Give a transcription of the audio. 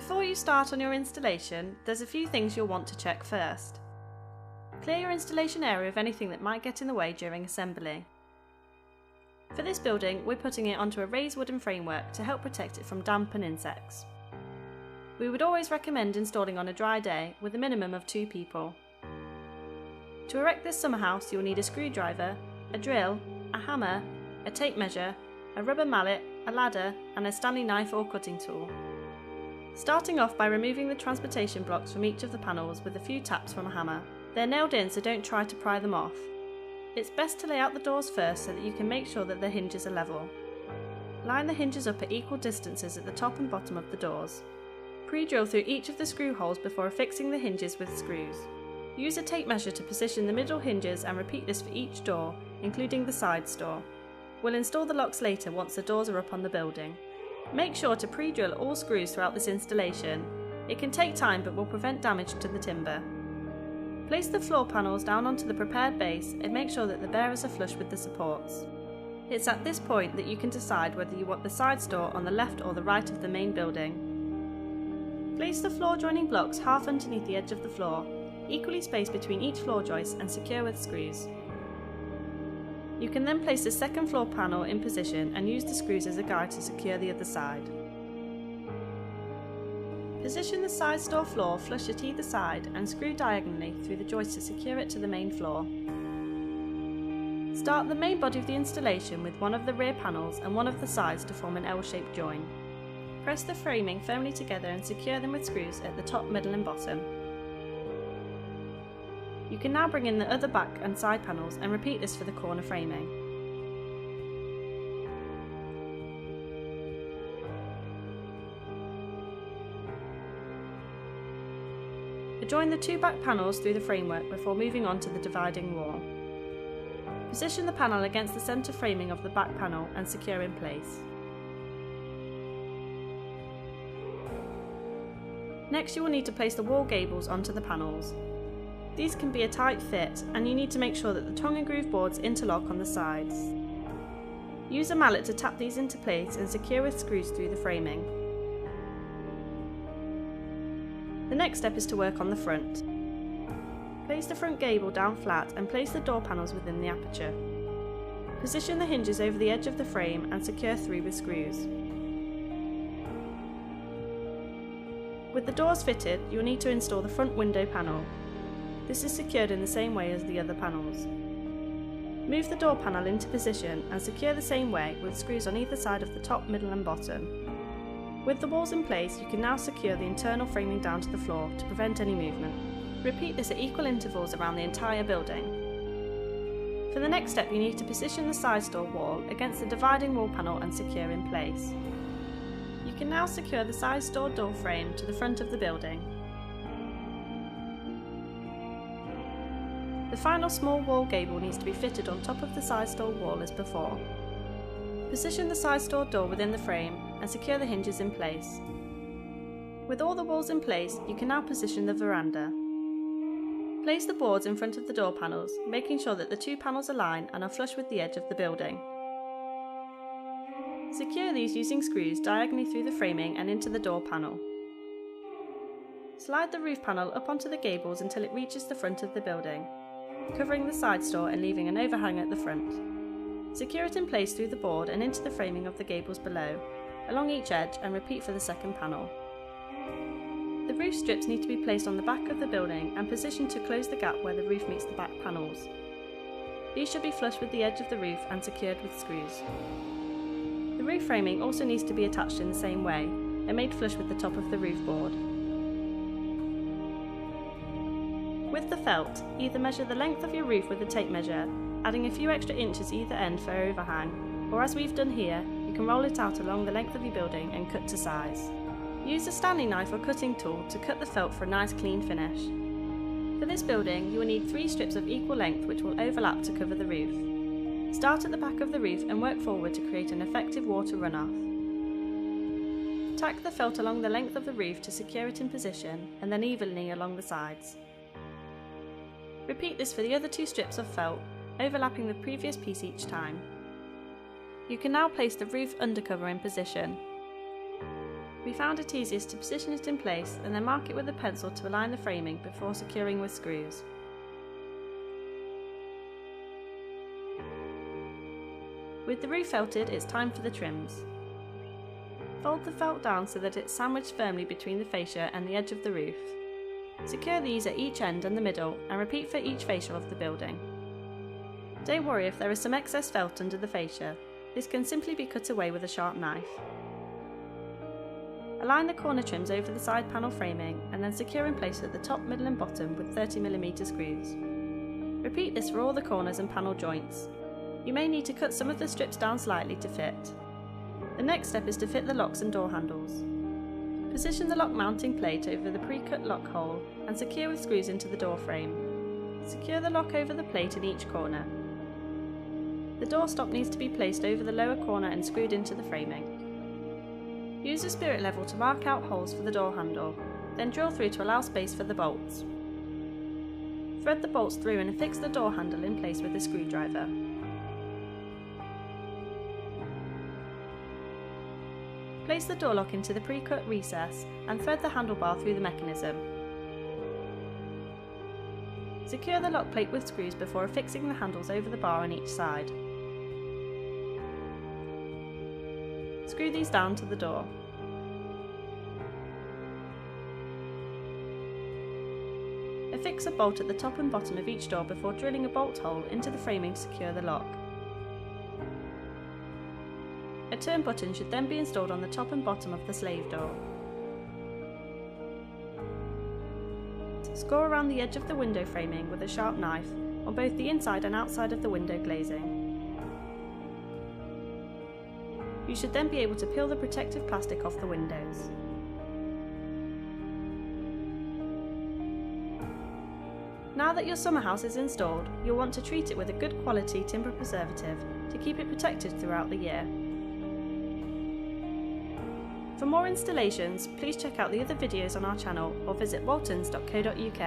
Before you start on your installation, there's a few things you'll want to check first. Clear your installation area of anything that might get in the way during assembly. For this building, we're putting it onto a raised wooden framework to help protect it from damp and insects. We would always recommend installing on a dry day with a minimum of 2 people. To erect this summer house, you'll need a screwdriver, a drill, a hammer, a tape measure, a rubber mallet, a ladder, and a Stanley knife or cutting tool. Starting off by removing the transportation blocks from each of the panels with a few taps from a hammer. They're nailed in, so don't try to pry them off. It's best to lay out the doors first so that you can make sure that the hinges are level. Line the hinges up at equal distances at the top and bottom of the doors. Pre-drill through each of the screw holes before affixing the hinges with screws. Use a tape measure to position the middle hinges and repeat this for each door, including the sides door. We'll install the locks later once the doors are up on the building. Make sure to pre-drill all screws throughout this installation. It can take time but will prevent damage to the timber. Place the floor panels down onto the prepared base and make sure that the bearers are flush with the supports. It's at this point that you can decide whether you want the sides door on the left or the right of the main building. Place the floor joining blocks half underneath the edge of the floor, equally spaced between each floor joist and secure with screws. You can then place the second floor panel in position and use the screws as a guide to secure the other side. Position the sides door floor flush at either side and screw diagonally through the joist to secure it to the main floor. Start the main body of the installation with one of the rear panels and one of the sides to form an L-shaped join. Press the framing firmly together and secure them with screws at the top, middle and bottom. You can now bring in the other back and side panels and repeat this for the corner framing. Join the 2 back panels through the framework before moving on to the dividing wall. Position the panel against the centre framing of the back panel and secure in place. Next, you will need to place the wall gables onto the panels. These can be a tight fit and you need to make sure that the tongue and groove boards interlock on the sides. Use a mallet to tap these into place and secure with screws through the framing. The next step is to work on the front. Place the front gable down flat and place the door panels within the aperture. Position the hinges over the edge of the frame and secure through with screws. With the doors fitted, you'll need to install the front window panel. This is secured in the same way as the other panels. Move the door panel into position and secure the same way with screws on either side of the top, middle and bottom. With the walls in place, you can now secure the internal framing down to the floor to prevent any movement. Repeat this at equal intervals around the entire building. For the next step, you need to position the side door wall against the dividing wall panel and secure in place. You can now secure the side door frame to the front of the building. The final small wall gable needs to be fitted on top of the side door wall as before. Position the side door within the frame and secure the hinges in place. With all the walls in place, you can now position the veranda. Place the boards in front of the door panels, making sure that the 2 panels align and are flush with the edge of the building. Secure these using screws diagonally through the framing and into the door panel. Slide the roof panel up onto the gables until it reaches the front of the building, covering the side door and leaving an overhang at the front. Secure it in place through the board and into the framing of the gables below, along each edge, and repeat for the second panel. The roof strips need to be placed on the back of the building and positioned to close the gap where the roof meets the back panels. These should be flush with the edge of the roof and secured with screws. The roof framing also needs to be attached in the same way and made flush with the top of the roof board. With the felt, either measure the length of your roof with a tape measure, adding a few extra inches either end for overhang, or as we've done here, you can roll it out along the length of your building and cut to size. Use a Stanley knife or cutting tool to cut the felt for a nice clean finish. For this building, you will need 3 strips of equal length which will overlap to cover the roof. Start at the back of the roof and work forward to create an effective water runoff. Tack the felt along the length of the roof to secure it in position and then evenly along the sides. Repeat this for the other 2 strips of felt, overlapping the previous piece each time. You can now place the roof undercover in position. We found it easiest to position it in place and then mark it with a pencil to align the framing before securing with screws. With the roof felted, it's time for the trims. Fold the felt down so that it's sandwiched firmly between the fascia and the edge of the roof. Secure these at each end and the middle and repeat for each fascia of the building. Don't worry if there is some excess felt under the fascia, this can simply be cut away with a sharp knife. Align the corner trims over the side panel framing and then secure in place at the top, middle and bottom with 30mm screws. Repeat this for all the corners and panel joints. You may need to cut some of the strips down slightly to fit. The next step is to fit the locks and door handles. Position the lock mounting plate over the pre-cut lock hole and secure with screws into the door frame. Secure the lock over the plate in each corner. The door stop needs to be placed over the lower corner and screwed into the framing. Use a spirit level to mark out holes for the door handle, then drill through to allow space for the bolts. Thread the bolts through and affix the door handle in place with a screwdriver. Place the door lock into the pre-cut recess and thread the handlebar through the mechanism. Secure the lock plate with screws before affixing the handles over the bar on each side. Screw these down to the door. Affix a bolt at the top and bottom of each door before drilling a bolt hole into the framing to secure the lock. A turn button should then be installed on the top and bottom of the slave door. Score around the edge of the window framing with a sharp knife on both the inside and outside of the window glazing. You should then be able to peel the protective plastic off the windows. Now that your summer house is installed, you'll want to treat it with a good quality timber preservative to keep it protected throughout the year. For more installations, please check out the other videos on our channel or visit waltons.co.uk.